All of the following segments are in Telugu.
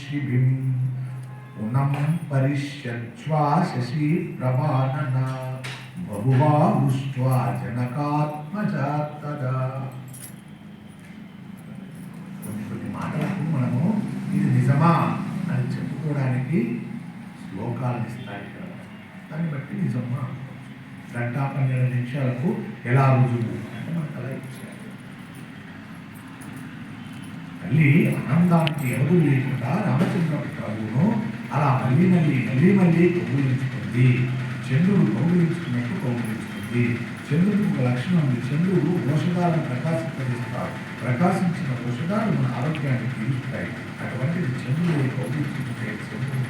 ऋषिभिं उन्नं परिष्यज्वा शशि प्रभानन बभुवा दृष्ट्वा जनकात्मजा तदा. కొన్ని మాటలకు మనము ఇది నిజమా అని చెప్పుకోవడానికి శ్లోకాలు ఇస్తాయి కదా, దాన్ని బట్టి నిజమా 2:12 నిమిషాలకు ఎలా రుజువు అంటే మనకు అలా ఇచ్చారు. మళ్ళీ ఆనందానికి ఎవరు లేకుండా రామచంద్ర ప్రభువును అలా మళ్ళీ కౌగులించుకుంది. చంద్రుడు కౌగులించుకున్నట్టు కౌగులించుకుంది. చంద్రుడికి ఒక లక్షణం ఉంది. చంద్రుడు ఔషధాలను ప్రకాశింపజేస్తాడు. ప్రకాశించిన ఔషధాలు మన ఆరోగ్యాన్ని తీరుస్తాయి. అటువంటిది చంద్రుడు కౌగులించుకుంటే చంద్రుడు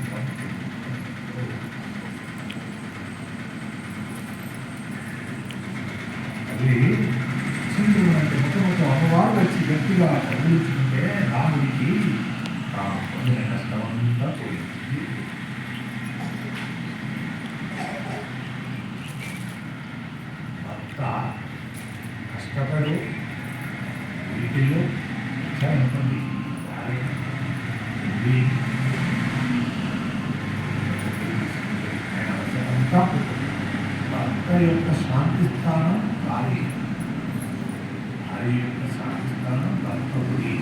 మళ్ళీ చంద్రుడు అంటే మొట్టమొదటి అమ్మవారు వచ్చి గట్టిగా కౌగులించుకుంటే రాముడికి పొందిన కష్టం అంతా పోయింది. కష్టపడు వీటిల్లో అనుకోండి అంతా భర్త యొక్క శాంతి స్థానం భార్య, భార్య యొక్క శాంతి స్థానం భర్త గురి.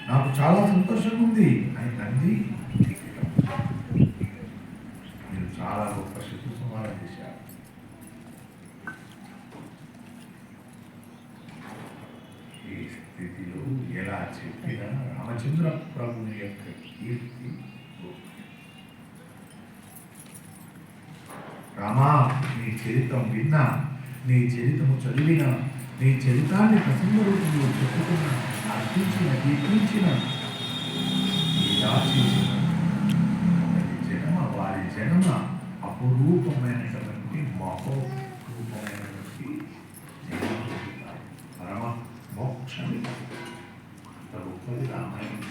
నాకు చాలా సంతోషంగా ఉంది అని తండ్రి, మీరు చాలా గొప్ప శత్రు సంహారం చేశారు. ఈ స్థితిలో ఎలా చెప్పినా రామచంద్ర ప్రభుని యొక్క కీర్తి, రామా నీ చరిత్రం విన్నా, నీ చరిత్రము చదివినా, నీ చరితాన్ని ప్రసంగ రూపంలో చెప్పుకున్నా, అర్పించిన కీర్తించిన జనమ వారి జనమ అపురూపమైనటువంటి మహోరూపమైనటువంటి పరమ మోక్షం. అంత గొప్పది రామాయణం.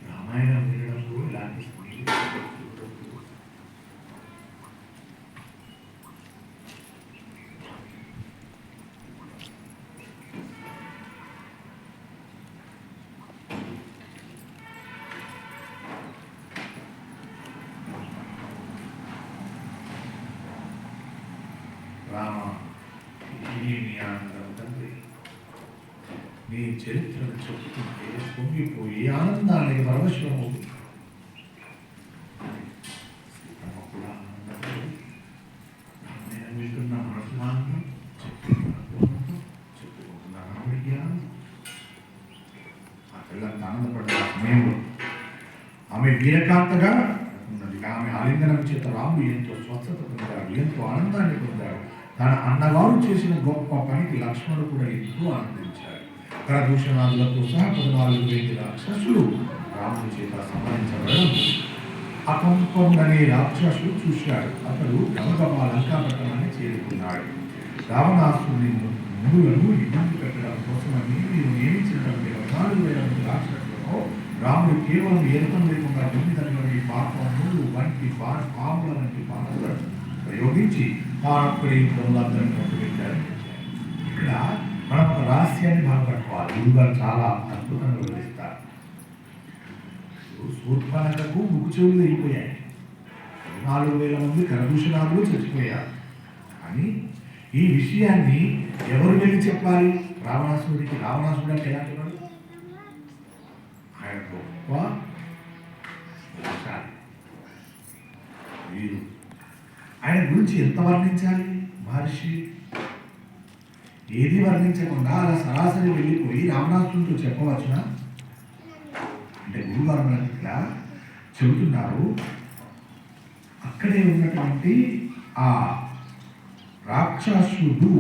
రామాయణం వినడంలో ఇలాంటి రామ నీ ఆనందం తండ్రి, నీ చరిత్రను చెప్పుకుంటే పొంగిపోయి ఆనందానికి పరవశమవుతుంది. కూడా ఆనందపడి నేను వింటున్న మనసుమానం చెప్పుకుంటున్న రాముడికి ఆనందం. ఆ పిల్లలకు ఆనందపడ్డ సమయంలో ఆమె వీరకాంతగా ఉన్నది. ఆమె ఆలింగనం చేత రాముడు ఎంతో స్వస్థత పొందాడు, ఎంతో ఆనందాన్ని పొందాడు. తన అన్నగారు చేసిన గొప్ప పనికి లక్ష్మణుడు కూడా ఎంతో ఆనందించాడు. కరదూషణాదులతో సహా 14,000 రాక్షసులు రాముడి చేత సంహరించబడడం అకంపండనే రాక్షసుడు చూశాడు. అతడు గమగమా లంకాపట్టణాన్ని చేరుకున్నాడు. రావణాసురుని ముందులను ఇబ్బంది పెట్టడం కోసమని మీరు నియమించినటువంటి 14,000 రాక్షసులను రాముడు కేవలం ఏదం లేకుండా 9 పాపములు వంటి పాముల వంటి పాములను ప్రయోగించి పెట్టారు. ఇక్కడ మనం ఒక రహస్యాన్ని బాగుపట్టుకోవాలి. గురుగారు చాలా అద్భుతంగా వివరిస్తారు. శూర్పణఖకు ముక్కు చెవులు అయిపోయాయి. 14,000 మంది కరదూషణాలు చచ్చిపోయారు. కానీ ఈ విషయాన్ని ఎవరు వెళ్ళి చెప్పాలి? రావణాసురుడికి. రావణాసురుడు అంటే ఎలా చెప్పాడు? ఆయన గొప్ప వీరు. ఆయన గురించి ఎంత వర్ణించాలి మహర్షి? ఏది వర్ణించకుండా అలా సరాసరి వెళ్ళిపోయి రావణాసురుడితో చెప్పవచ్చునా? అంటే గురువారు మనకి ఇక్కడ చెబుతున్నారు, అక్కడే ఉన్నటువంటి ఆ రాక్షసుడు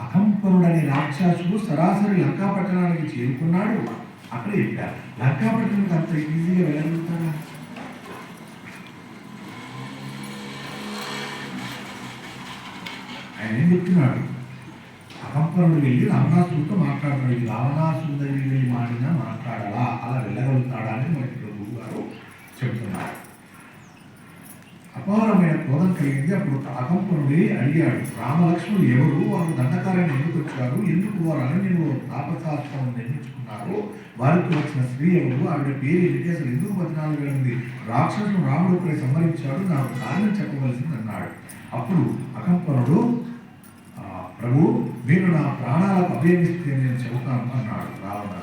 అకంపరుడనే రాక్షసుడు సరాసరి లంకాపట్టణానికి చేరుకున్నాడు. అక్కడే చెప్పారు. లంకాపట్టణానికి అంత ఈజీగా వెళ్ళగలుగుతారా? ఆయన ఏం చెప్తున్నాడు? అకంపరుడు వెళ్ళి రావణాసుడితో మాట్లాడుతున్నాడు. ఇది రావణాసుడి దగ్గరికి వెళ్ళి మాట్లాడాలా, అలా వెళ్ళగలుగుతాడా అని మనకి గురువు గారు చెప్తున్నారు. అపారమైన క్రోధం కలిగింది. అప్పుడు అకంపనుడే అడిగాడు, రామలక్ష్మణులు ఎవరు? వారు దండకారాన్ని ఎందుకు వచ్చారు? ఎందుకు వారు అరణ్యంలో తాపసాశ్రమం నిర్మించుకున్నారు? వారితో వచ్చిన స్త్రీ ఎవరు? ఆవిడ పేరు ఏంటి? అసలు ఎందుకు 14 మంది రాక్షసులు రాముడిపై సంహరించాడు? నాకు కారణం చెప్పవలసింది అన్నాడు. అప్పుడు అకంపనుడు, ప్రభు, మీరు నా ప్రాణాలకు అభయమిస్తే నేను చెబుతాను అన్నాడు రావణ.